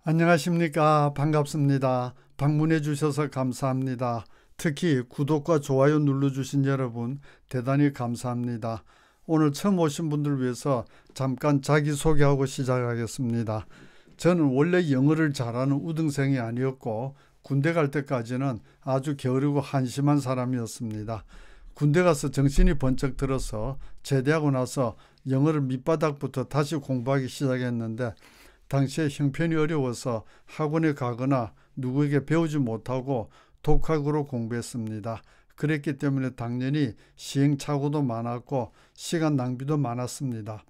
안녕하십니까. 반갑습니다. 방문해 주셔서 감사합니다. 특히 구독과 좋아요 눌러주신 여러분 대단히 감사합니다. 오늘 처음 오신 분들 위해서 잠깐 자기소개하고 시작하겠습니다. 저는 원래 영어를 잘하는 우등생이 아니었고 군대 갈 때까지는 아주 게으르고 한심한 사람이었습니다. 군대 가서 정신이 번쩍 들어서 제대하고 나서 영어를 밑바닥부터 다시 공부하기 시작했는데 당시에 형편이 어려워서 학원에 가거나 누구에게 배우지 못하고 독학으로 공부했습니다. 그랬기 때문에 당연히 시행착오도 많았고 시간 낭비도 많았습니다.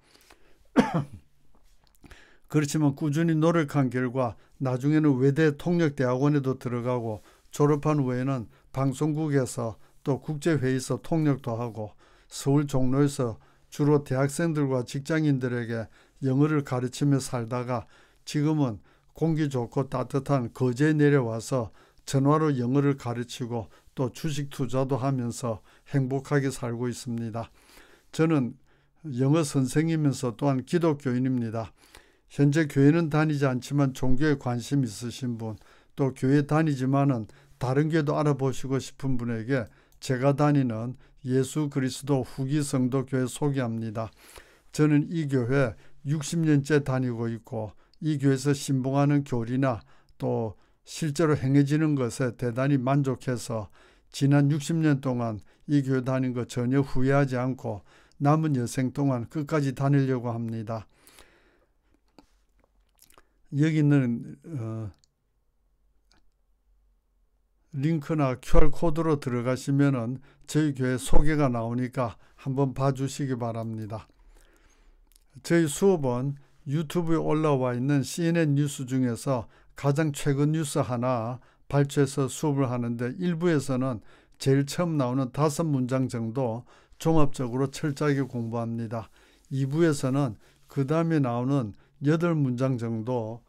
그렇지만 꾸준히 노력한 결과 나중에는 외대 통역대학원에도 들어가고 졸업한 후에는 방송국에서 또 국제회의에서 통역도 하고 서울 종로에서 주로 대학생들과 직장인들에게 영어를 가르치며 살다가 지금은 공기 좋고 따뜻한 거제에 내려와서 전화로 영어를 가르치고 또 주식 투자도 하면서 행복하게 살고 있습니다. 저는 영어 선생이면서 또한 기독교인입니다. 현재 교회는 다니지 않지만 종교에 관심 있으신 분, 또 교회 다니지만은 다른 교회도 알아보시고 싶은 분에게 제가 다니는 예수 그리스도 후기 성도 교회 소개합니다. 저는 이 교회 60년째 다니고 있고 이 교회에서 신봉하는 교리나 또 실제로 행해지는 것에 대단히 만족해서 지난 60년 동안 이 교회 다닌 거 전혀 후회하지 않고 남은 여생 동안 끝까지 다니려고 합니다. 여기는 링크나 QR코드로 들어가시면은 저희 교회 소개가 나오니까 한번 봐주시기 바랍니다. 저희 수업은 유튜브에 올라와 있는 CNN 뉴스 중에서 가장 최근 뉴스 하나 발췌해서 수업을 하는데 1부에서는 제일 처음 나오는 5문장 정도 종합적으로 철저하게 공부합니다. 2부에서는 그 다음에 나오는 8문장 정도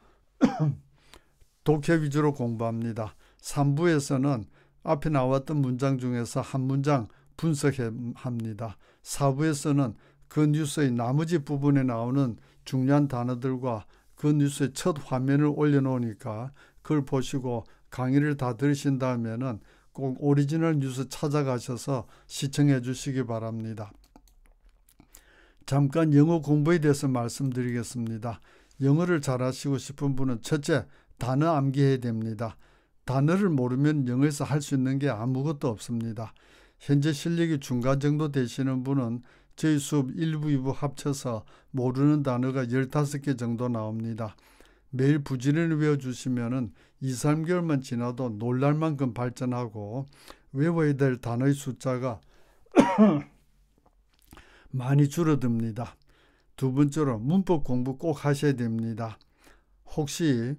독해 위주로 공부합니다. 3부에서는 앞에 나왔던 문장 중에서 한 문장 분석합니다. 4부에서는 그 뉴스의 나머지 부분에 나오는 중요한 단어들과 그 뉴스의 첫 화면을 올려놓으니까 그걸 보시고 강의를 다 들으신 다음에는 꼭 오리지널 뉴스 찾아가셔서 시청해 주시기 바랍니다. 잠깐 영어 공부에 대해서 말씀드리겠습니다. 영어를 잘하시고 싶은 분은 첫째, 단어 암기해야 됩니다. 단어를 모르면 영어에서 할 수 있는 게 아무것도 없습니다. 현재 실력이 중간 정도 되시는 분은 저희 수업 1부, 2부 합쳐서 모르는 단어가 15개 정도 나옵니다. 매일 부지런히 외워주시면 2, 3개월만 지나도 놀랄 만큼 발전하고 외워야 될 단어의 숫자가 많이 줄어듭니다. 두 번째로 문법 공부 꼭 하셔야 됩니다. 혹시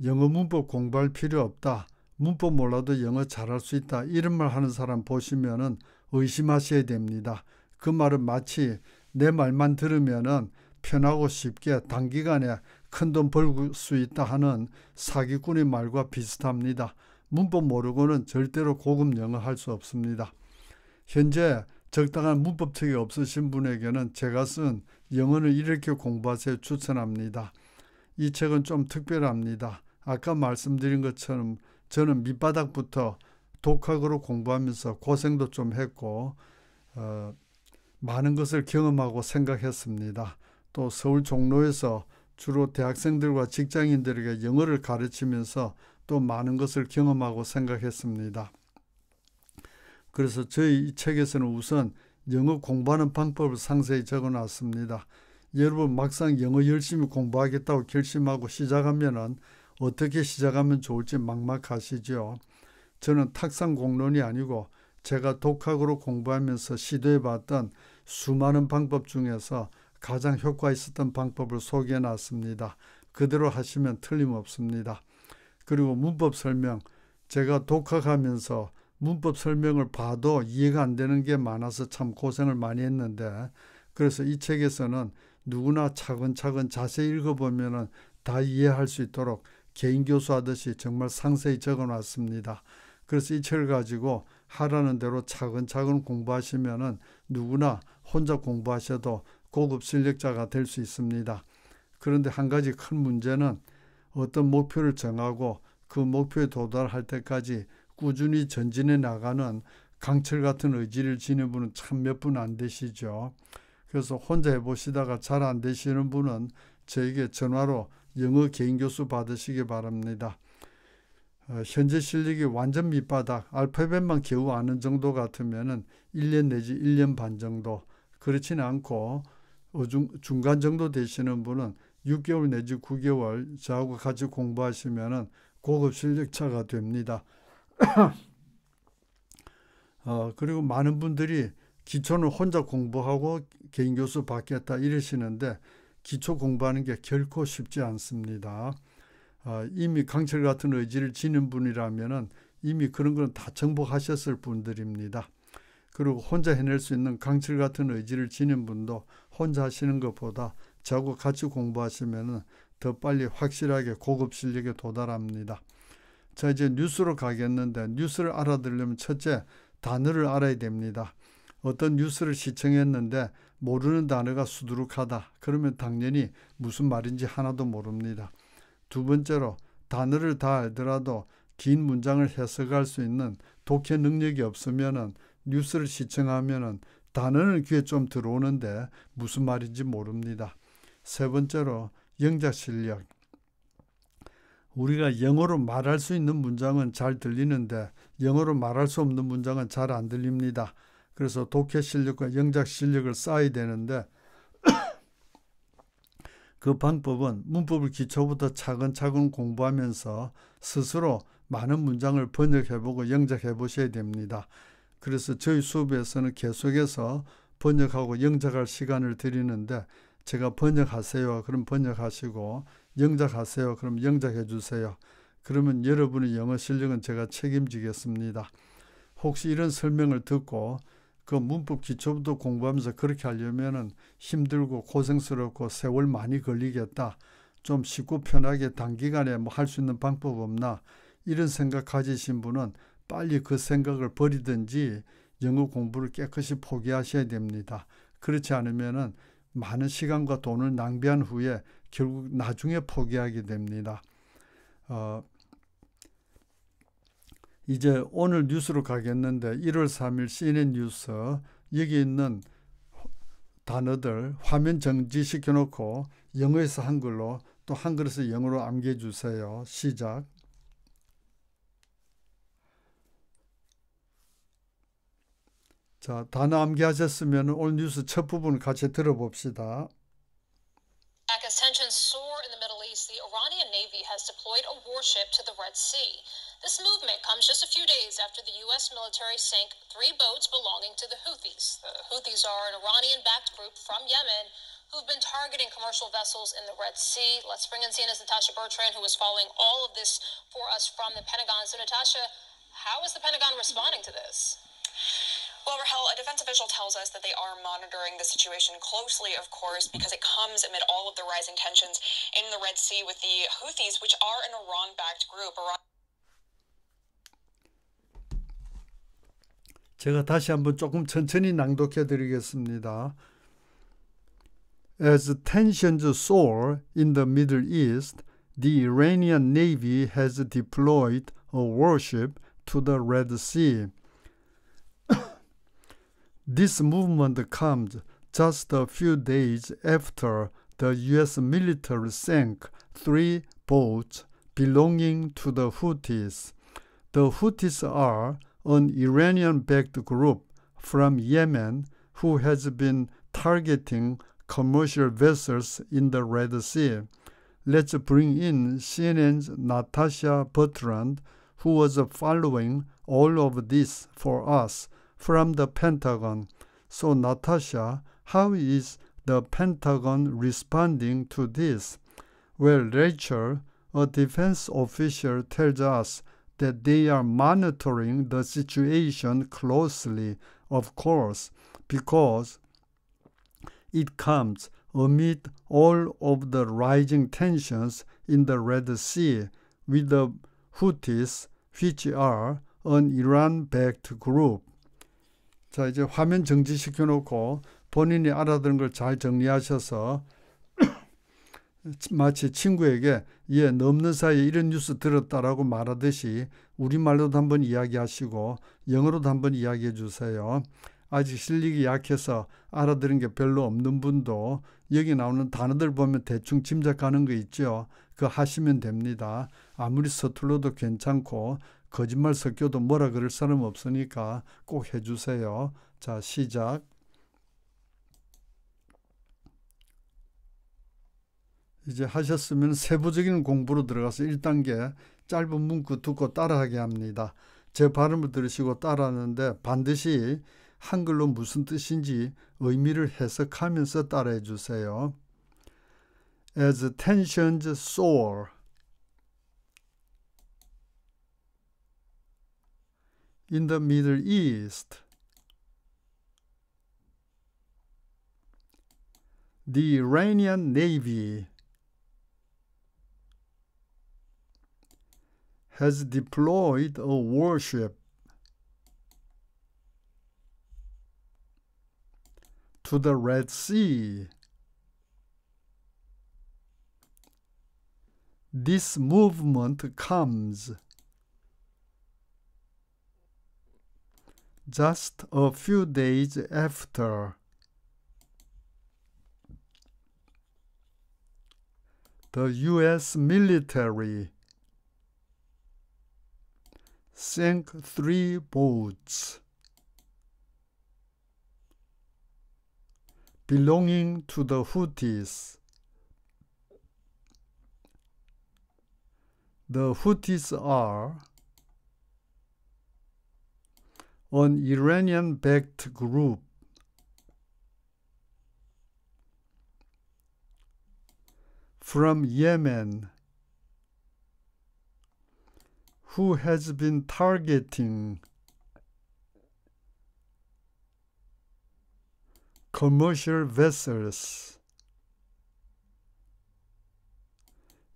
영어 문법 공부할 필요 없다, 문법 몰라도 영어 잘할 수 있다, 이런 말 하는 사람 보시면은 의심하셔야 됩니다. 그 말은 마치 내 말만 들으면은 편하고 쉽게 단기간에 큰돈 벌 수 있다 하는 사기꾼의 말과 비슷합니다. 문법 모르고는 절대로 고급 영어 할 수 없습니다. 현재 적당한 문법책이 없으신 분에게는 제가 쓴 영어를 이렇게 공부하세요 추천합니다. 이 책은 좀 특별합니다. 아까 말씀드린 것처럼 저는 밑바닥부터 독학으로 공부하면서 고생도 좀 했고 많은 것을 경험하고 생각했습니다. 또 서울 종로에서 주로 대학생들과 직장인들에게 영어를 가르치면서 또 많은 것을 경험하고 생각했습니다. 그래서 저희 이 책에서는 우선 영어 공부하는 방법을 상세히 적어놨습니다. 여러분 막상 영어 열심히 공부하겠다고 결심하고 시작하면은 어떻게 시작하면 좋을지 막막하시죠. 저는 탁상 공론이 아니고 제가 독학으로 공부하면서 시도해봤던 수많은 방법 중에서 가장 효과 있었던 방법을 소개해 놨습니다. 그대로 하시면 틀림없습니다. 그리고 문법 설명, 제가 독학하면서 문법 설명을 봐도 이해가 안 되는 게 많아서 참 고생을 많이 했는데, 그래서 이 책에서는 누구나 차근차근 자세히 읽어보면 다 이해할 수 있도록 개인 교수하듯이 정말 상세히 적어놨습니다. 그래서 이 책을 가지고 하라는 대로 차근차근 공부하시면 누구나 혼자 공부하셔도 고급 실력자가 될 수 있습니다. 그런데 한 가지 큰 문제는 어떤 목표를 정하고 그 목표에 도달할 때까지 꾸준히 전진해 나가는 강철 같은 의지를 지닌 분은 참 몇 분 안 되시죠. 그래서 혼자 해보시다가 잘 안 되시는 분은 저에게 전화로 영어 개인 교수 받으시기 바랍니다. 현재 실력이 완전 밑바닥, 알파벳만 겨우 아는 정도 같으면 1년 내지 1년 반 정도, 그렇지는 않고 중간 정도 되시는 분은 6개월 내지 9개월 저하고 같이 공부하시면 고급 실력자가 됩니다. 그리고 많은 분들이 기초는 혼자 공부하고 개인 교수 받겠다 이러시는데 기초 공부하는 게 결코 쉽지 않습니다. 이미 강철 같은 의지를 지닌 분이라면 이미 그런 건 다 정복하셨을 분들입니다. 그리고 혼자 해낼 수 있는 강철 같은 의지를 지닌 분도 혼자 하시는 것보다 저하고 같이 공부하시면 더 빨리 확실하게 고급 실력에 도달합니다. 자, 이제 뉴스로 가겠는데 뉴스를 알아들으려면 첫째, 단어를 알아야 됩니다. 어떤 뉴스를 시청했는데 모르는 단어가 수두룩하다. 그러면 당연히 무슨 말인지 하나도 모릅니다. 두 번째로 단어를 다 알더라도 긴 문장을 해석할 수 있는 독해 능력이 없으면 뉴스를 시청하면 단어는 귀에 좀 들어오는데 무슨 말인지 모릅니다. 세 번째로 영작 실력. 우리가 영어로 말할 수 있는 문장은 잘 들리는데 영어로 말할 수 없는 문장은 잘 안 들립니다. 그래서 독해 실력과 영작 실력을 쌓아야 되는데 그 방법은 문법을 기초부터 차근차근 공부하면서 스스로 많은 문장을 번역해보고 영작해보셔야 됩니다. 그래서 저희 수업에서는 계속해서 번역하고 영작할 시간을 드리는데 제가 번역하세요. 그럼 번역하시고 영작하세요. 그럼 영작해 주세요. 그러면 여러분의 영어 실력은 제가 책임지겠습니다. 혹시 이런 설명을 듣고 그 문법 기초부터 공부하면서 그렇게 하려면 힘들고 고생스럽고 세월 많이 걸리겠다. 좀 쉽고 편하게 단기간에 뭐 할 수 있는 방법 없나? 이런 생각 가지신 분은 빨리 그 생각을 버리든지 영어 공부를 깨끗이 포기하셔야 됩니다. 그렇지 않으면 많은 시간과 돈을 낭비한 후에 결국 나중에 포기하게 됩니다. 이제 오늘 뉴스로 가겠는데 1월 3일 CNN 뉴스 여기 있는 단어들 화면 정지시켜 놓고 영어에서 한글로 또 한글에서 영어로 암기해 주세요. 시작. 자, 단어 암기하셨으면 오늘 뉴스 첫 부분 같이 들어봅시다. As tensions soar in the Middle East, the Iranian Navy has deployed a warship to the Red Sea. This movement comes just a few days after the U.S. military sank 3 boats belonging to the Houthis. The Houthis are an Iranian-backed group from Yemen who've been targeting commercial vessels in the Red Sea. Let's bring in CNN's Natasha Bertrand, who is following all of this for us from the Pentagon. So, Natasha, how is the Pentagon responding to this? Well, Rahel, a defense official tells us that they are monitoring the situation closely, of course, because it comes amid all of the rising tensions in the Red Sea with the Houthis, which are an Iran-backed group. 제가 다시 한번 조금 천천히 낭독해 드리겠습니다. As tensions soar in the Middle East, the Iranian Navy has deployed a warship to the Red Sea. This movement comes just a few days after the U.S. military sank 3 boats belonging to the Houthis. The Houthis are an Iranian-backed group from Yemen who has been targeting commercial vessels in the Red Sea. Let's bring in CNN's Natasha Bertrand, who was following all of this for us from the Pentagon. So, Natasha, how is the Pentagon responding to this? Well, Rachel, a defense official tells us that they are monitoring the situation closely, of course, because it comes amid all of the rising tensions in the Red Sea with the Houthis, which are an Iran-backed group. 자, 이제 화면 정지시켜 놓고 본인이 알아듣는 걸 잘 정리하셔서 마치 친구에게 너 없는 사이에 이런 뉴스 들었다라고 말하듯이 우리말로도 한번 이야기하시고 영어로도 한번 이야기해 주세요. 아직 실력이 약해서 알아들은 게 별로 없는 분도 여기 나오는 단어들 보면 대충 짐작하는 거 있죠. 그거 하시면 됩니다. 아무리 서툴러도 괜찮고 거짓말 섞여도 뭐라 그럴 사람 없으니까 꼭 해주세요. 자, 시작. 이제 하셨으면 세부적인 공부로 들어가서 1단계 짧은 문구 듣고 따라하게 합니다. 제 발음을 들으시고 따라하는데 반드시 한글로 무슨 뜻인지 의미를 해석하면서 따라해 주세요. As tensions soar in the Middle East, the Iranian Navy has deployed a warship to the Red Sea. This movement comes just a few days after the U.S. military sank 3 boats belonging to the Houthis. The Houthis are an Iranian-backed group from Yemen who has been targeting commercial vessels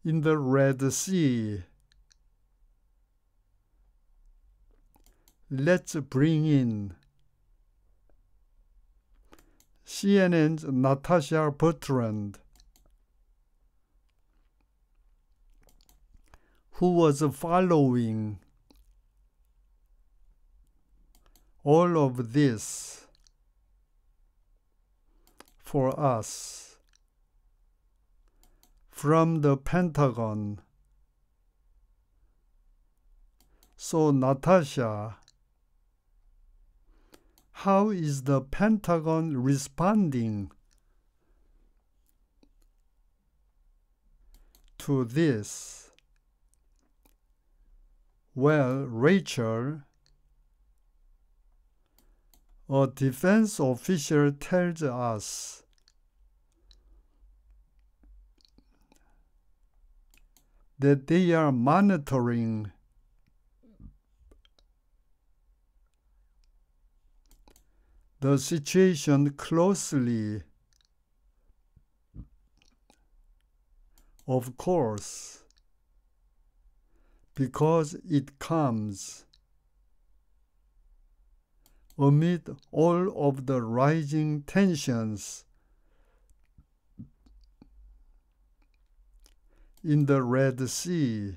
in the Red Sea. Let's bring in CNN's Natasha Bertrand, who was following all of this for us from the Pentagon. So, Natasha, how is the Pentagon responding to this? Well, Rachel, a defense official tells us that they are monitoring the situation closely. Of course, because it comes amid all of the rising tensions in the Red Sea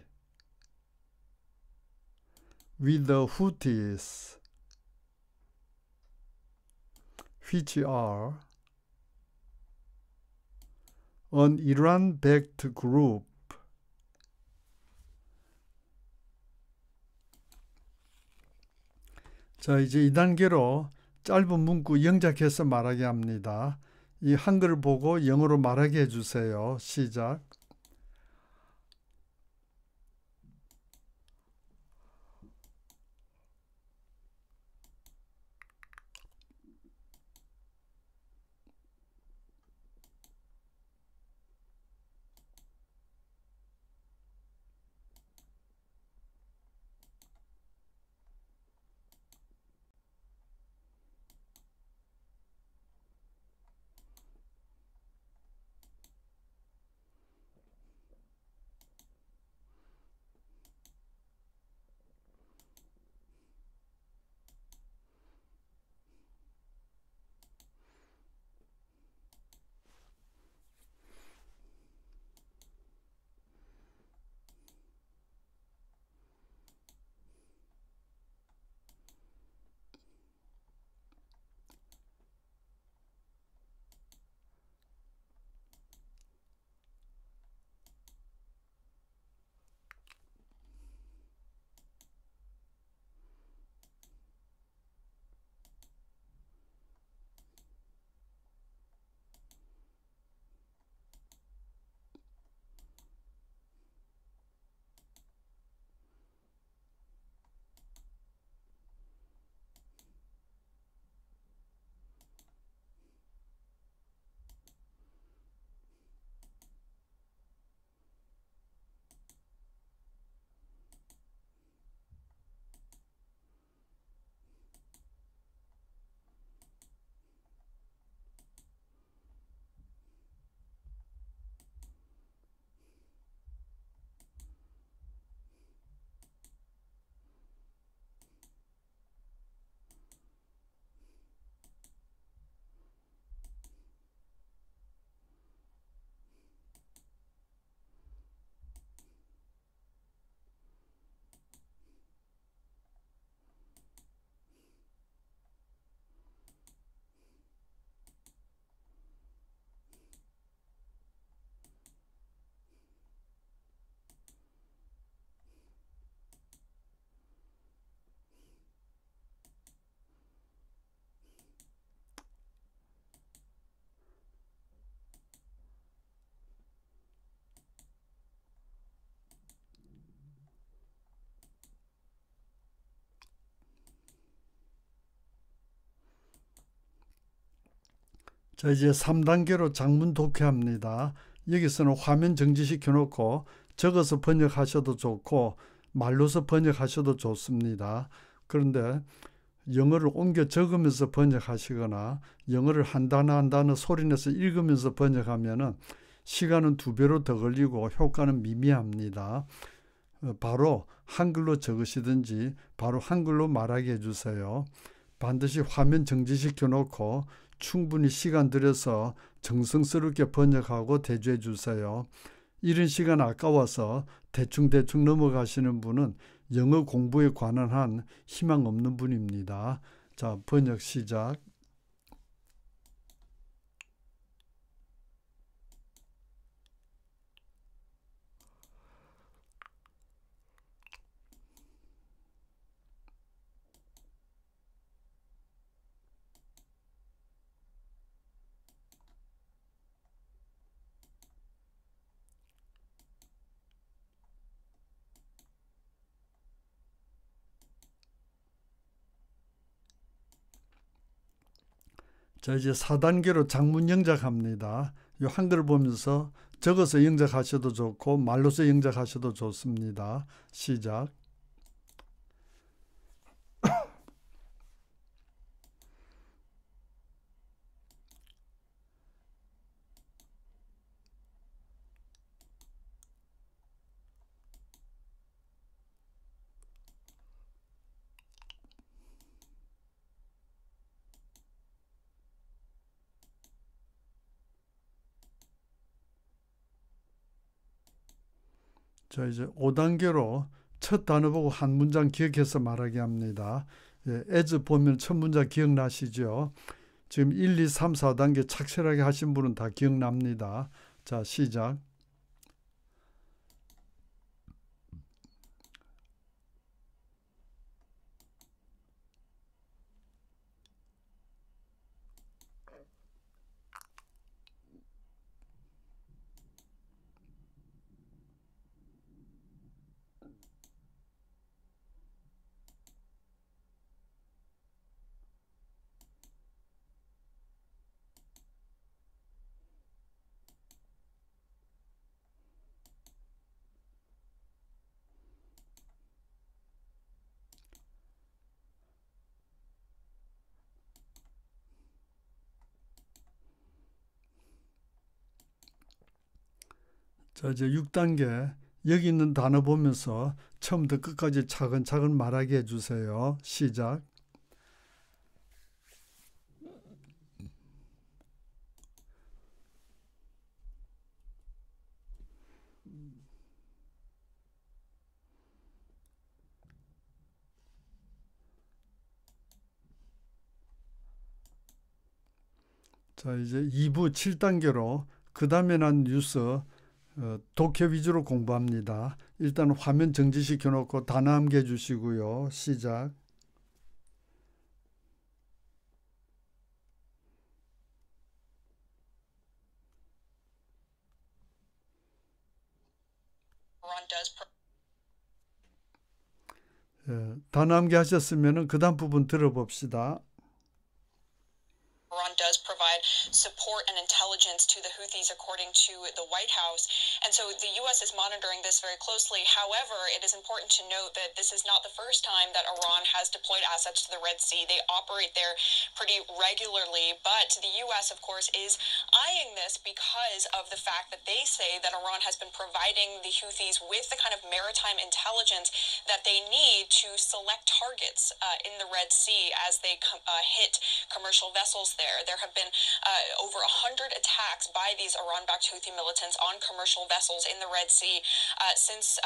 with the Houthis, which are an Iran-backed group 자, 이제 2단계로 짧은 문구 영작해서 말하게 합니다. 이 한글을 보고 영어로 말하게 해주세요. 시작. 자, 이제 3단계로 장문 독해합니다. 여기서는 화면 정지시켜 놓고 적어서 번역하셔도 좋고 말로서 번역하셔도 좋습니다. 그런데 영어를 옮겨 적으면서 번역하시거나 영어를 한 단어 한 단어 소리내서 읽으면서 번역하면은 시간은 2배로 더 걸리고 효과는 미미합니다. 바로 한글로 적으시든지 바로 한글로 말하게 해주세요. 반드시 화면 정지시켜 놓고 충분히 시간 들여서 정성스럽게 번역하고 대조해 주세요. 이런 시간 아까워서 대충 넘어가시는 분은 영어 공부에 관한 한 희망 없는 분입니다. 자, 번역 시작. 자, 이제 4단계로 장문 영작합니다. 이 한글 보면서 적어서 영작하셔도 좋고 말로서 영작하셔도 좋습니다. 시작. 자, 이제 5단계로 첫 단어 보고 한 문장 기억해서 말하게 합니다. 예, as 보면 첫 문장 기억나시죠? 지금 1, 2, 3, 4단계 착실하게 하신 분은 다 기억납니다. 자, 시작. 자, 이제 6단계 여기 있는 단어 보면서 처음부터 끝까지 차근차근 말하게 해주세요. 시작. 자, 이제 2부 7단계로 그 다음에 난 뉴스 독해 위주로 공부합니다. 일단 화면 정지시켜 놓고 단어 함께 해주시고요. 시작. 단어 함께 하셨으면 그 다음 부분 들어봅시다. Iran does provide support and intelligence to the Houthis, according to the White House. And so the U.S. is monitoring this very closely. However, it is important to note that this is not the first time that Iran has deployed assets to the Red Sea. They operate there pretty regularly. But the U.S., of course, is eyeing this because of the fact that they say that Iran has been providing the Houthis with the kind of maritime intelligence that they need to select targets in the Red Sea as they hit commercial vessels there. There have been over 100 attacks by these Iran-backed Houthi militants on commercial vessels in the Red Sea since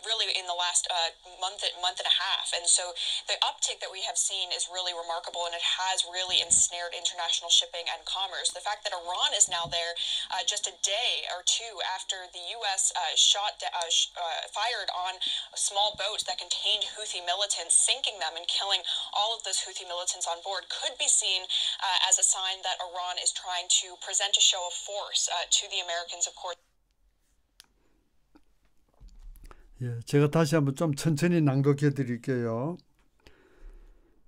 really in the last month and a half. And so the uptick that we have seen is really remarkable, and it has really ensnared international shipping and commerce. The fact that Iran is now there just a day or two after the U.S. fired on small boats that contained Houthi militants, sinking them and killing all of those Houthi militants on board, could be seen as a sign that Iran is trying to present a show of force to the Americans, of course. 예, 제가 다시 한번 좀 천천히 낭독해 드릴게요.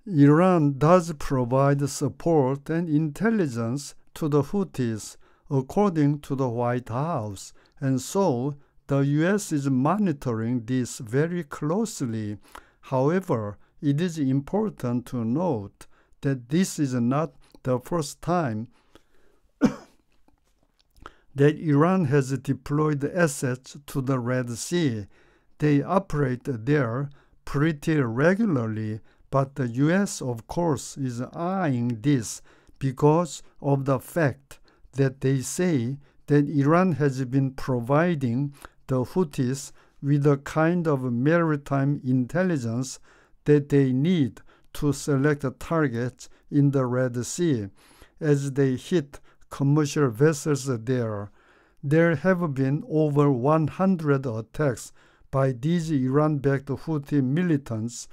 Iran does provide support and intelligence to the Houthis, according to the White House, and so the U.S. is monitoring this very closely. However, it is important to note that this is not the first time that Iran has deployed assets to the Red Sea. They operate there pretty regularly, but the U.S., of course, is eyeing this because of the fact that they say that Iran has been providing the Houthis with the kind of maritime intelligence that they need to select targets in the Red Sea as they hit commercial vessels there. There have been over 100 attacks by these Iran-backed Houthi militants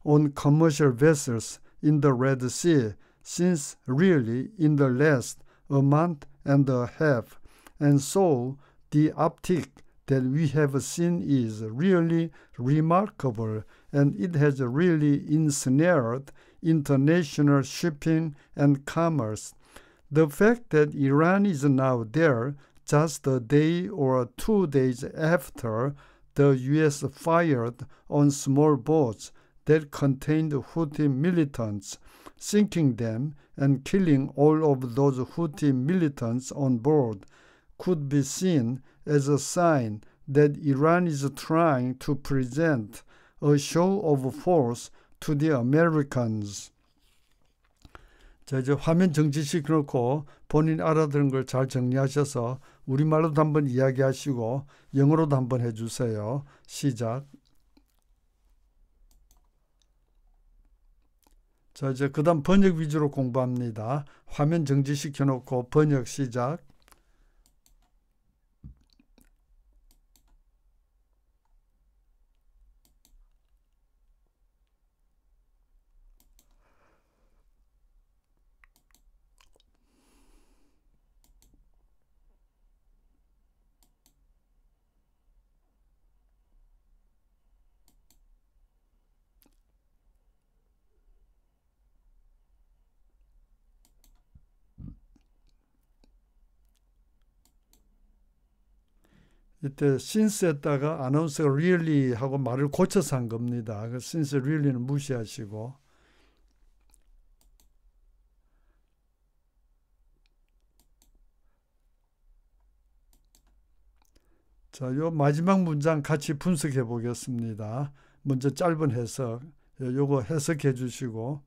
on commercial vessels in the Red Sea since really in the last a month and a half. And so the uptick that we have seen is really remarkable, and it has really ensnared international shipping and commerce. The fact that Iran is now there just a day or 2 days after the U.S. fired on small boats that contained Houthi militants, sinking them and killing all of those Houthi militants on board, could be seen as a sign that Iran is trying to present a show of force to the Americans. 자, 이제 화면 정지시켜놓고 본인 알아들은 걸 잘 정리하셔서 우리말로도 한번 이야기하시고 영어로도 한번 해주세요. 시작. 자, 이제 그 다음 번역 위주로 공부합니다. 화면 정지시켜놓고 번역 시작. 이때 since 했다가 아나운서가 really 하고 말을 고쳐서 한 겁니다. 그 since really는 무시하시고. 자, 요 마지막 문장 같이 분석해 보겠습니다. 먼저 짧은 해석, 요거 해석해 주시고.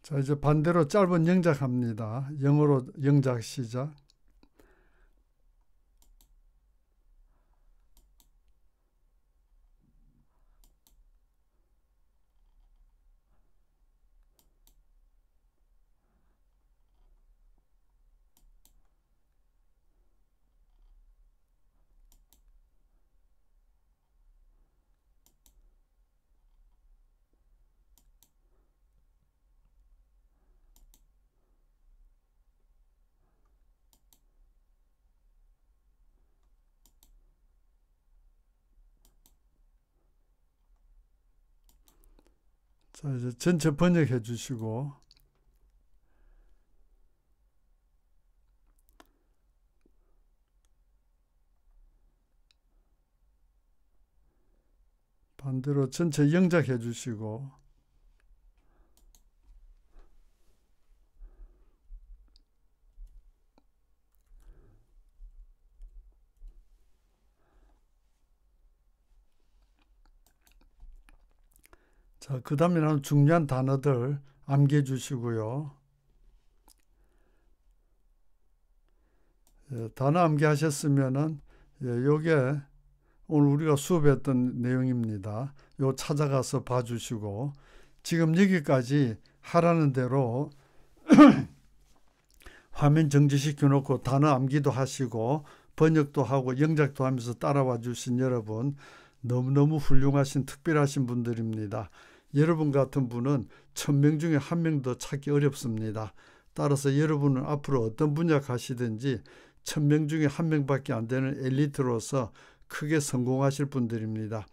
자, 이제 반대로 짧은 영작합니다. 영어로 영작 시작. 자, 이제 전체 번역해 주시고. 반대로 전체 영작해 주시고. 자, 그 다음에 나오는 중요한 단어들 암기해 주시고요. 단어 암기하셨으면은 요게 오늘 우리가 수업했던 내용입니다. 요 찾아가서 봐주시고 지금 여기까지 하라는 대로 화면 정지시켜 놓고 단어 암기도 하시고 번역도 하고 영작도 하면서 따라와 주신 여러분 너무너무 훌륭하신 특별하신 분들입니다. 여러분 같은 분은 1000명 중에 1명도 찾기 어렵습니다. 따라서 여러분은 앞으로 어떤 분야 가시든지 1000명 중에 1명밖에 안 되는 엘리트로서 크게 성공하실 분들입니다.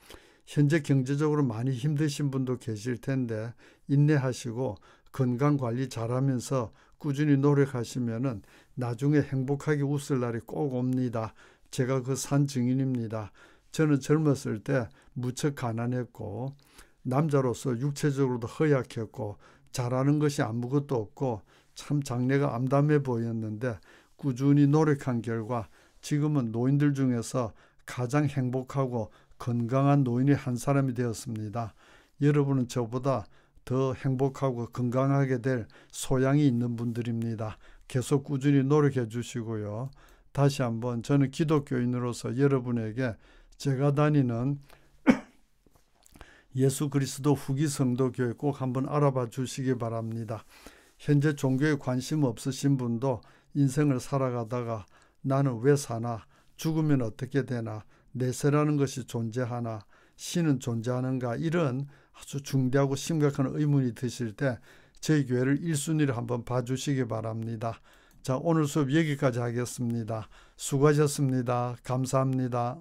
현재 경제적으로 많이 힘드신 분도 계실 텐데 인내하시고 건강관리 잘하면서 꾸준히 노력하시면은 나중에 행복하게 웃을 날이 꼭 옵니다. 제가 그 산 증인입니다. 저는 젊었을 때 무척 가난했고 남자로서 육체적으로도 허약했고 잘하는 것이 아무것도 없고 참 장래가 암담해 보였는데 꾸준히 노력한 결과 지금은 노인들 중에서 가장 행복하고 건강한 노인의 한 사람이 되었습니다. 여러분은 저보다 더 행복하고 건강하게 될 소양이 있는 분들입니다. 계속 꾸준히 노력해 주시고요. 다시 한번 저는 기독교인으로서 여러분에게 제가 다니는 예수 그리스도 후기 성도교회 꼭 한번 알아봐 주시기 바랍니다. 현재 종교에 관심 없으신 분도 인생을 살아가다가 나는 왜 사나? 죽으면 어떻게 되나? 내세라는 것이 존재하나? 신은 존재하는가? 이런 아주 중대하고 심각한 의문이 드실 때 저희 교회를 1순위로 한번 봐주시기 바랍니다. 자, 오늘 수업 여기까지 하겠습니다. 수고하셨습니다. 감사합니다.